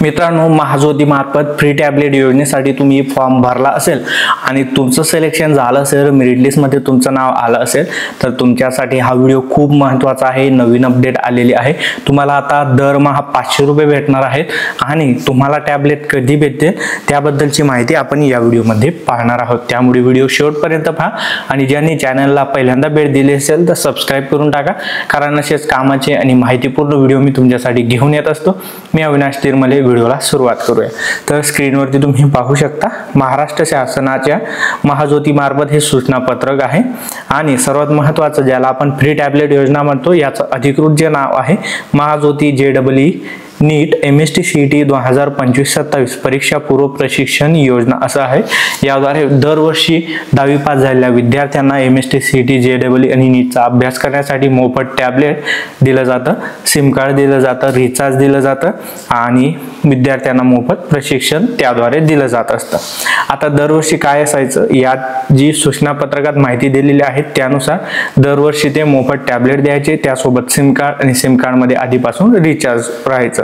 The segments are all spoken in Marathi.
मित्रांनो, महाज्योती मार्फत फ्री टॅबलेट योजनेसाठी तुम्ही फॉर्म भरला असेल आणि तुमचं सिलेक्शन झालं असेल, मेरिट लिस्टमध्ये तुमचं नाव आलं असेल तर तुमच्यासाठी हा व्हिडिओ खूप महत्त्वाचा आहे। नवीन अपडेट आलेली आहे। तुम्हाला आता दरमहा 500 रुपये भेटणार आहेत आणि तुम्हाला टॅबलेट कधी भेटतील त्याबद्दलची माहिती आपण या व्हिडिओमध्ये पाहणार आहोत। त्यामुळे व्हिडिओ शेवटपर्यंत पहा आणि ज्यांनी चॅनलला पहिल्यांदा भेट दिली असेल तर सबस्क्राइब करून टाका, कारण असेच कामाचे आणि माहितीपूर्ण व्हिडिओ मी तुमच्यासाठी घेऊन येत असतो। मी अविनाश तिरमले व्हिडिओला सुरुवात करूया। तर स्क्रीनवरती तुम्ही पाहू शकता, महाराष्ट्र शासनाच्या महाज्योती मार्फत हे सूचना पत्रक आहे आणि सर्वात महत्त्वाचं ज्याला आपण फ्री टॅबलेट योजना म्हणतो याचं अधिकृत जे नाव आहे महाज्योती JEE नीट MST CET 2025-27 परीक्षा पूर्व प्रशिक्षण योजना असं आहे। याद्वारे दरवर्षी 10वी पास झालेल्या विद्यार्थ्यांना MST CET JEE आणि नीटचा अभ्यास करण्यासाठी मोफत टॅबलेट दिलं जातं, सिम कार्ड दिलं जातं, रिचार्ज दिलं जातं आणि विद्यार्थ्यांना मोफत प्रशिक्षण त्याद्वारे दिलं जात असतं। आता दरवर्षी काय असायचं, यात जी सूचना पत्रकात माहिती दिलेली आहे त्यानुसार दरवर्षी ते मोफत टॅबलेट द्यायचे, त्यासोबत सिम कार्ड आणि सिम कार्ड मध्ये आधीपासून रिचार्ज राहायचं।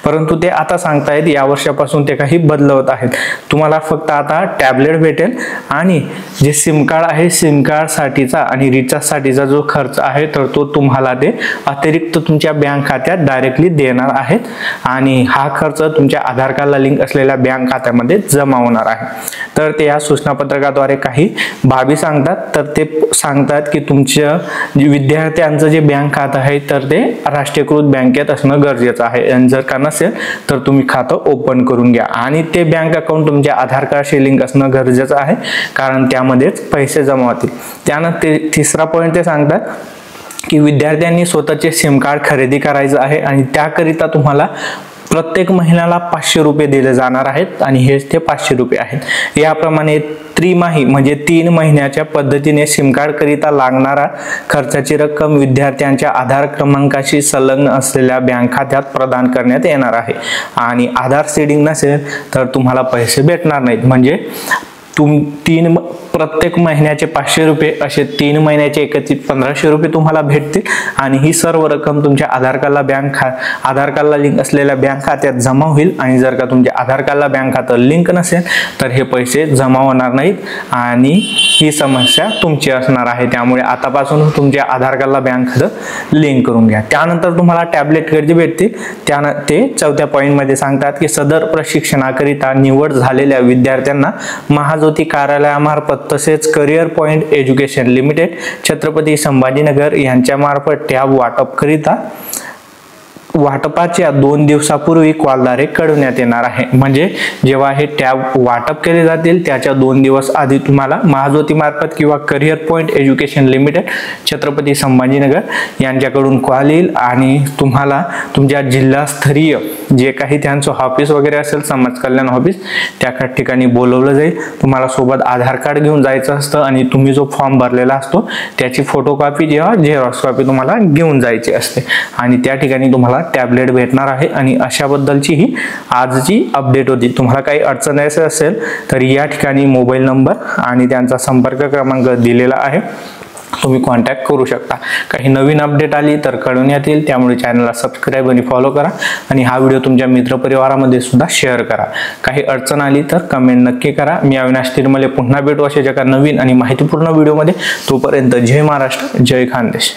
परंतु ते आता सांगतायत या वर्षापासून ते काही बदलवत आहेत। तुम्हाला फक्त आता टॅबलेट भेटेल आणि जे सिम कार्ड आहे, सिम कार्ड साठीचा आणि रिचार्ज साठीचा जो खर्च आहे तर तो तुम्हाला ते अतिरिक्त तुमच्या बँक खात्यात डायरेक्टली देणार आहेत आणि हा खर्च तुमच्या आधार कार्डला लिंक असलेल्या बँक खात्यामध्ये जमा होणार आहे। तर ते या सूचना पत्रकाद्वारे काही बाबी सांगतात, तर ते सांगतात की तुमच्या विद्यार्थ्यांचं जे बँक खातं आहे तर ते राष्ट्रीयकृत बँकेत असणं गरजेचं आहे आणि जर का नसेल तर तुम्ही खातं ओपन करून घ्या आणि ते बँक अकाउंट तुमच्या आधार कार्डशी लिंक असणं गरजेचं आहे, कारण त्यामध्येच पैसे जमा होतील। त्यानंतर तिसरा पॉईंट ते सांगतात की विद्यार्थ्यांनी स्वतःचे सिम कार्ड खरेदी करायचं आहे आणि त्याकरिता तुम्हाला प्रत्येक महिन्याला 500 रुपये दिले जाणार आहेत आणि हेच ते 500 रुपये आहेत। याप्रमाणे त्रिमाही म्हणजे 3 महिन्याच्या पद्धतीने सिम कार्ड करिता लागणारा खर्चाची रक्कम विद्यार्थ्यांच्या आधार क्रमांकाशी संलग्न असलेल्या बँक खात्यात प्रदान करण्यात येणार आहे आणि आधार सीडिंग नसेल तर तुम्हाला पैसे भेटणार नाहीत। म्हणजे प्रत्येक महिन्याचे 500 रुपये असे 3 महिन्याचे एकत्रित 1500 रुपये तुम्हाला भेटतील आणि ही सर्व रक्कम तुमच्या आधार कार्डला लिंक असलेल्या बँक खात्यात जमा होईल आणि जर का तुमच्या आधार कार्डला बँक खातं लिंक नसेल तर हे पैसे जमा होणार नाहीत आणि ही समस्या तुमची असणार आहे। त्यामुळे आतापासून तुमच्या आधार कार्डला बँक खातं लिंक करून घ्या। त्यानंतर तुम्हाला टॅबलेट कधी भेटतील ते 4थ्या पॉईंट मध्ये सांगतात की सदर प्रशिक्षणाकरिता निवड झालेल्या विद्यार्थ्यांना महाज्योती कार्यालयामार्फत तसेच career point education limited Chhatrapati Sambhajinagar यांच्या मार्फत टॅब वाटपाच्या 2 दिवसापूर्वी कॉलद्वारे कळवण्यात येणार आहे। म्हणजे जेव्हा हे टॅब वाटप केले जातील त्याच्या 2 दिवस आधी तुम्हाला महाज्योती मार्फत किंवा career point education limited Chhatrapati Sambhajinagar यांच्याकडून कॉल येईल आणि तुम्हाला तुमच्या जिल्हास्तरीय जे काही त्यांचं ऑफिस वगैरे असेल, समाज कल्याण ऑफिस, त्या ठिकाणी बोलवलं जाईल। तुम्हाला सोबत आधार कार्ड घेऊन जायचं असतं आणि तुम्ही जो फॉर्म भरलेला असतो त्याची फोटोकॉपी जेव्हा झेरॉक्स कॉपी तुम्हाला घेऊन जायची असते आणि त्या ठिकाणी तुम्हाला टॅबलेट भेटणार आहे। आणि अशा बद्दलची ही आजची अपडेट होती। तुम्हाला काही अडचण असेल तर या ठिकाणी मोबाईल नंबर आणि त्यांचा संपर्क क्रमांक दिलेला आहे, तुम्ही कॉन्टॅक्ट करू शकता। काही नवीन अपडेट आली तर कळवण्यात येईल, त्यामुळे चॅनलला सबस्क्राइब आणि फॉलो करा आणि हा व्हिडिओ तुमच्या मित्रपरिवारामध्ये सुद्धा शेअर करा। काही अडचण आली तर कमेंट नक्की करा। मी अविनाश तिरमले पुन्हा भेटू अशा एका नवीन आणि माहितीपूर्ण व्हिडिओमध्ये। तोपर्यंत जय महाराष्ट्र, जय खानदेश।